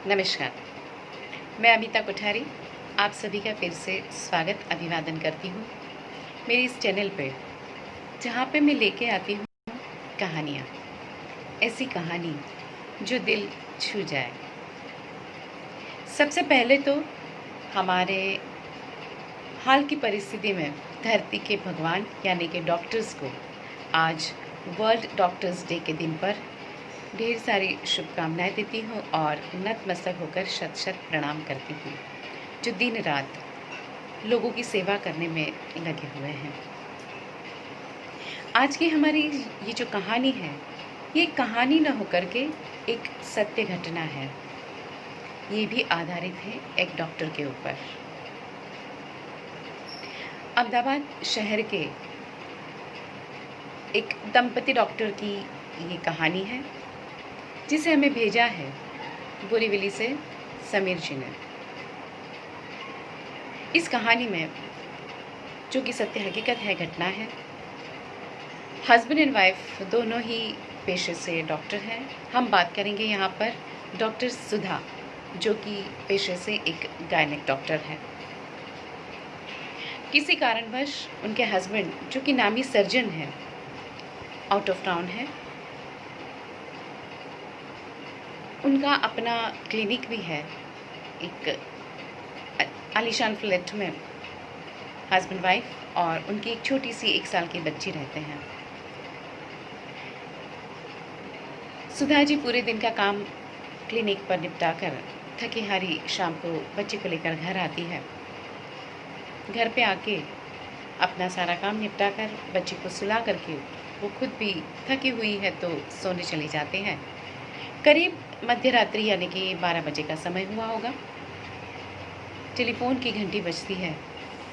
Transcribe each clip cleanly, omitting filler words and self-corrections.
नमस्कार। मैं अमिता कोठारी आप सभी का फिर से स्वागत अभिवादन करती हूँ मेरे इस चैनल पे, जहाँ पे मैं लेके आती हूँ कहानियाँ, ऐसी कहानी जो दिल छू जाए। सबसे पहले तो हमारे हाल की परिस्थिति में धरती के भगवान यानी कि डॉक्टर्स को आज वर्ल्ड डॉक्टर्स डे के दिन पर ढेर सारी शुभकामनाएं देती हूँ और नतमस्तक होकर शत शत प्रणाम करती हूँ, जो दिन रात लोगों की सेवा करने में लगे हुए हैं। आज की हमारी ये जो कहानी है, ये कहानी न होकर के एक सत्य घटना है। ये भी आधारित है एक डॉक्टर के ऊपर। अहमदाबाद शहर के एक दंपति डॉक्टर की ये कहानी है, जिसे हमें भेजा है बोरीवली से समीर जी ने। इस कहानी में जो कि सत्य हकीकत है, घटना है, हस्बैंड एंड वाइफ दोनों ही पेशे से डॉक्टर हैं। हम बात करेंगे यहाँ पर डॉक्टर सुधा, जो कि पेशे से एक गायनेक डॉक्टर है। किसी कारणवश उनके हस्बैंड, जो कि नामी सर्जन है, आउट ऑफ टाउन है। उनका अपना क्लिनिक भी है, एक आलीशान फ्लैट में हस्बैंड वाइफ और उनकी एक छोटी सी 1 साल की बच्ची रहते हैं। सुधा जी पूरे दिन का काम क्लिनिक पर निपटाकर थकी हारी शाम को बच्चे को लेकर घर आती है। घर पे आके अपना सारा काम निपटाकर बच्चे को सुला करके वो खुद भी थकी हुई है तो सोने चले जाते हैं। करीब मध्य रात्रि यानी कि 12 बजे का समय हुआ होगा। टेलीफोन की घंटी बजती है।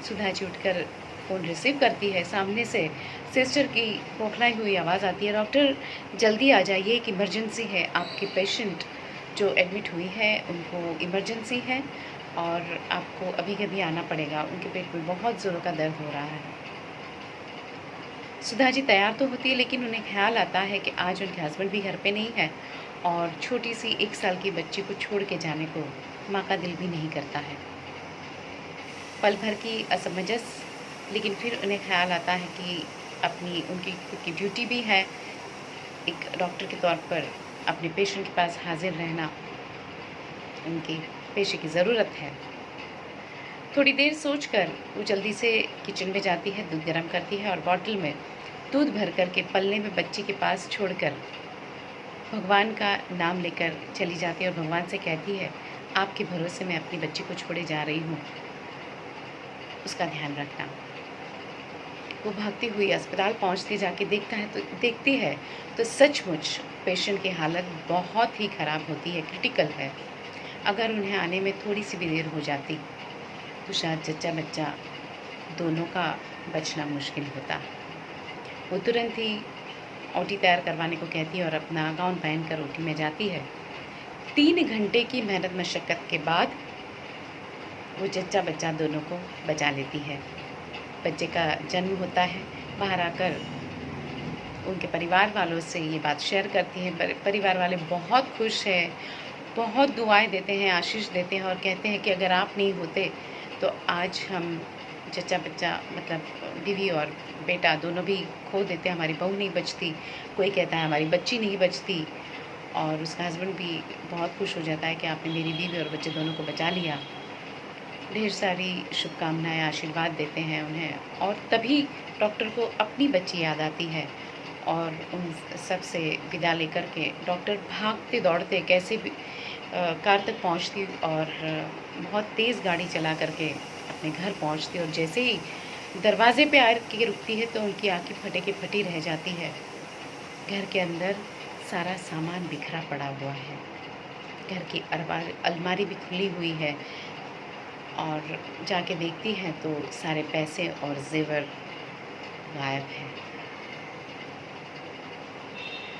सुधा जी उठकर फ़ोन रिसीव करती है। सामने से सिस्टर की बौखलाई हुई आवाज़ आती है, डॉक्टर जल्दी आ जाइए, एक इमरजेंसी है। आपकी पेशेंट जो एडमिट हुई है उनको इमरजेंसी है और आपको अभी अभी आना पड़ेगा, उनके पेट में बहुत ज़ोरों का दर्द हो रहा है। सुधा जी तैयार तो होती है, लेकिन उन्हें ख्याल आता है कि आज उनके हस्बैंड भी घर पे नहीं है और छोटी सी 1 साल की बच्ची को छोड़ के जाने को माँ का दिल भी नहीं करता है। पल भर की असमंजस, लेकिन फिर उन्हें ख्याल आता है कि उनकी खुद की ड्यूटी भी है, एक डॉक्टर के तौर पर अपने पेशेंट के पास हाजिर रहना उनके पेशे की ज़रूरत है। थोड़ी देर सोचकर वो जल्दी से किचन में जाती है, दूध गर्म करती है और बॉटल में दूध भर कर के पल्ले में बच्ची के पास छोड़कर भगवान का नाम लेकर चली जाती है और भगवान से कहती है, आपके भरोसे मैं अपनी बच्ची को छोड़े जा रही हूँ, उसका ध्यान रखना। वो भागती हुई अस्पताल पहुँचती, जाके देखती है तो सचमुच पेशेंट की हालत बहुत ही ख़राब होती है, क्रिटिकल है। अगर उन्हें आने में थोड़ी सी भी देर हो जाती तो शायद जच्चा बच्चा दोनों का बचना मुश्किल होता। वो तुरंत ही ओटी तैयार करवाने को कहती है और अपना गाउन पहनकर ओटी में जाती है। 3 घंटे की मेहनत मशक्क़त के बाद वो जच्चा बच्चा दोनों को बचा लेती है। बच्चे का जन्म होता है। बाहर आकर उनके परिवार वालों से ये बात शेयर करती हैं। परिवार वाले बहुत खुश हैं, बहुत दुआएं देते हैं, आशीष देते हैं और कहते हैं कि अगर आप नहीं होते तो आज हम जच्चा बच्चा मतलब बीवी और बेटा दोनों भी खो देते, हमारी बहू नहीं बचती। कोई कहता है हमारी बच्ची नहीं बचती और उसका हस्बैंड भी बहुत खुश हो जाता है कि आपने मेरी बीवी और बच्चे दोनों को बचा लिया। ढेर सारी शुभकामनाएं, आशीर्वाद देते हैं उन्हें और तभी डॉक्टर को अपनी बच्ची याद आती है और उन सब से विदा लेकर के डॉक्टर भागते दौड़ते कैसे भी कार तक पहुंचती और बहुत तेज़ गाड़ी चला करके अपने घर पहुंचती और जैसे ही दरवाजे पे आके रुकती है तो उनकी आंखें फटे की फटी रह जाती है। घर के अंदर सारा सामान बिखरा पड़ा हुआ है, घर की अलमारी भी खुली हुई है और जाके देखती हैं तो सारे पैसे और जेवर गायब हैं।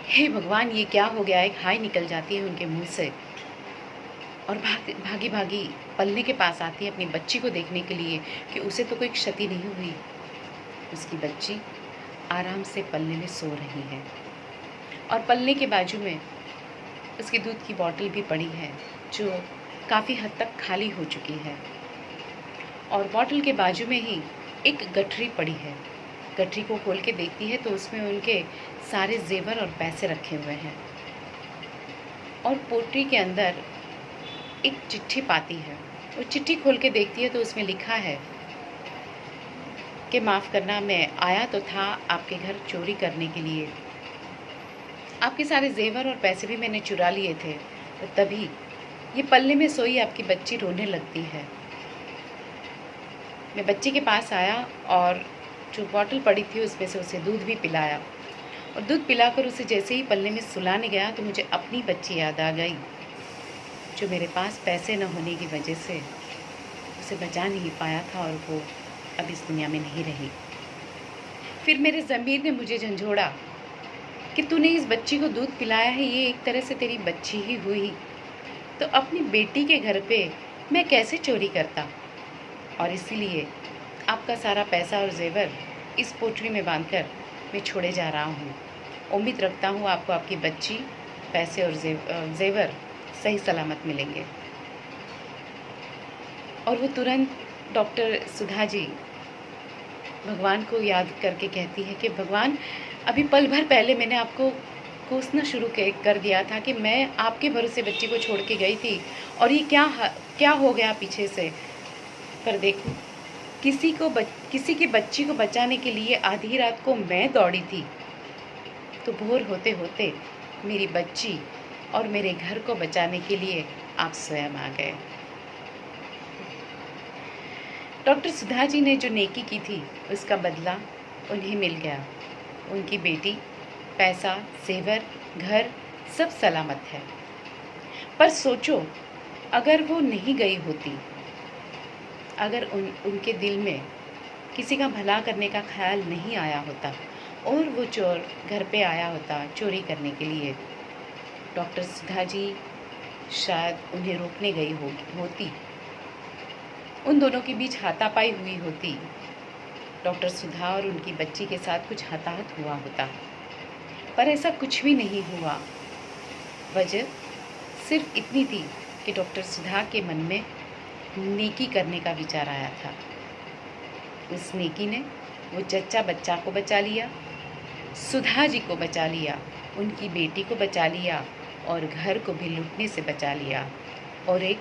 हे भगवान, ये क्या हो गया? एक हाय निकल जाती है उनके मुंह से और भागी भागी पल्ले के पास आती है अपनी बच्ची को देखने के लिए कि उसे तो कोई क्षति नहीं हुई। उसकी बच्ची आराम से पल्ले में सो रही है और पल्ले के बाजू में उसकी दूध की बॉटल भी पड़ी है जो काफ़ी हद तक खाली हो चुकी है, और बॉटल के बाजू में ही एक गठरी पड़ी है। गठरी को खोल के देखती है तो उसमें उनके सारे जेवर और पैसे रखे हुए हैं, और पोटली के अंदर एक चिट्ठी पाती है। वो चिट्ठी खोल के देखती है तो उसमें लिखा है कि माफ़ करना, मैं आया तो था आपके घर चोरी करने के लिए, आपके सारे जेवर और पैसे भी मैंने चुरा लिए थे, तो तभी ये पल्ले में सोई आपकी बच्ची रोने लगती है। मैं बच्ची के पास आया और जो बॉटल पड़ी थी उसमें से उसे दूध भी पिलाया, और दूध पिलाकर उसे जैसे ही पल्ले में सुलाने गया तो मुझे अपनी बच्ची याद आ गई, जो मेरे पास पैसे न होने की वजह से उसे बचा नहीं पाया था और वो अब इस दुनिया में नहीं रही। फिर मेरे ज़मीर ने मुझे झंझोड़ा कि तूने इस बच्ची को दूध पिलाया है, ये एक तरह से तेरी बच्ची ही हुई, तो अपनी बेटी के घर पे मैं कैसे चोरी करता, और इसीलिए आपका सारा पैसा और जेवर इस पोटली में बांधकर मैं छोड़े जा रहा हूँ। उम्मीद रखता हूँ आपको आपकी बच्ची, पैसे और जेवर सही सलामत मिलेंगे। और वो तुरंत डॉक्टर सुधा जी भगवान को याद करके कहती है कि भगवान, अभी पल भर पहले मैंने आपको कोसना शुरू कर दिया था कि मैं आपके भरोसे बच्ची को छोड़ के गई थी, और ये क्या हो गया पीछे से। पर देखो, किसी की बच्ची को बचाने के लिए आधी रात को मैं दौड़ी थी, तो भोर होते होते मेरी बच्ची और मेरे घर को बचाने के लिए आप स्वयं आ गए। डॉक्टर सुधा जी ने जो नेकी की थी उसका बदला उन्हें मिल गया। उनकी बेटी, पैसा, जेवर, घर सब सलामत है। पर सोचो, अगर वो नहीं गई होती, अगर उनके दिल में किसी का भला करने का ख्याल नहीं आया होता और वो चोर घर पे आया होता चोरी करने के लिए, डॉक्टर सुधा जी शायद उन्हें रोकने गई होती, उन दोनों के बीच हाथापाई हुई होती, डॉक्टर सुधा और उनकी बच्ची के साथ कुछ हताहत हुआ होता, पर ऐसा कुछ भी नहीं हुआ। वजह सिर्फ इतनी थी कि डॉक्टर सुधा के मन में नेकी करने का विचार आया था। उस नेकी ने वो जच्चा बच्चा को बचा लिया, सुधा जी को बचा लिया, उनकी बेटी को बचा लिया, और घर को भी लूटने से बचा लिया, और एक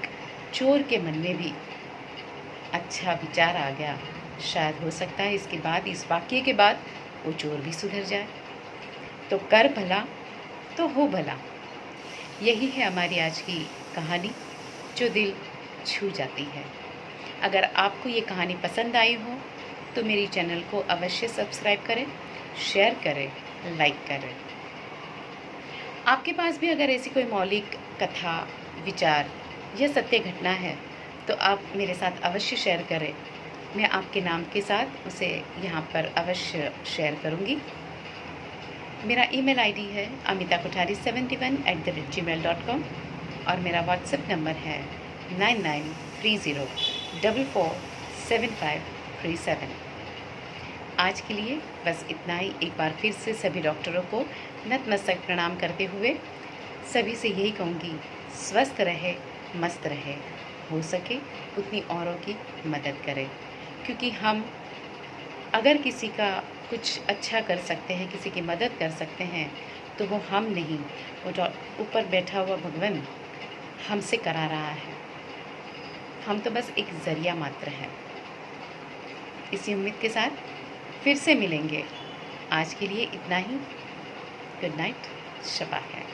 चोर के मन में भी अच्छा विचार आ गया। शायद हो सकता है इसके बाद, इस वाक़ये के बाद वो चोर भी सुधर जाए। तो कर भला तो हो भला, यही है हमारी आज की कहानी जो दिल छू जाती है। अगर आपको ये कहानी पसंद आई हो तो मेरी चैनल को अवश्य सब्सक्राइब करें, शेयर करें, लाइक करें। आपके पास भी अगर ऐसी कोई मौलिक कथा, विचार या सत्य घटना है तो आप मेरे साथ अवश्य शेयर करें। मैं आपके नाम के साथ उसे यहाँ पर अवश्य शेयर करूँगी। मेरा ईमेल आईडी है amitakothari71@gmail.com और मेरा व्हाट्सएप नंबर है 9930447537। आज के लिए बस इतना ही। एक बार फिर से सभी डॉक्टरों को नतमस्तक प्रणाम करते हुए सभी से यही कहूँगी, स्वस्थ रहे, मस्त रहे, हो सके उतनी औरों की मदद करें, क्योंकि हम अगर किसी का कुछ अच्छा कर सकते हैं, किसी की मदद कर सकते हैं, तो वो हम नहीं, वो जो ऊपर बैठा हुआ भगवान हमसे करा रहा है। हम तो बस एक ज़रिया मात्र हैं। इसी उम्मीद के साथ फिर से मिलेंगे। आज के लिए इतना ही। गुड नाइट, शबा है।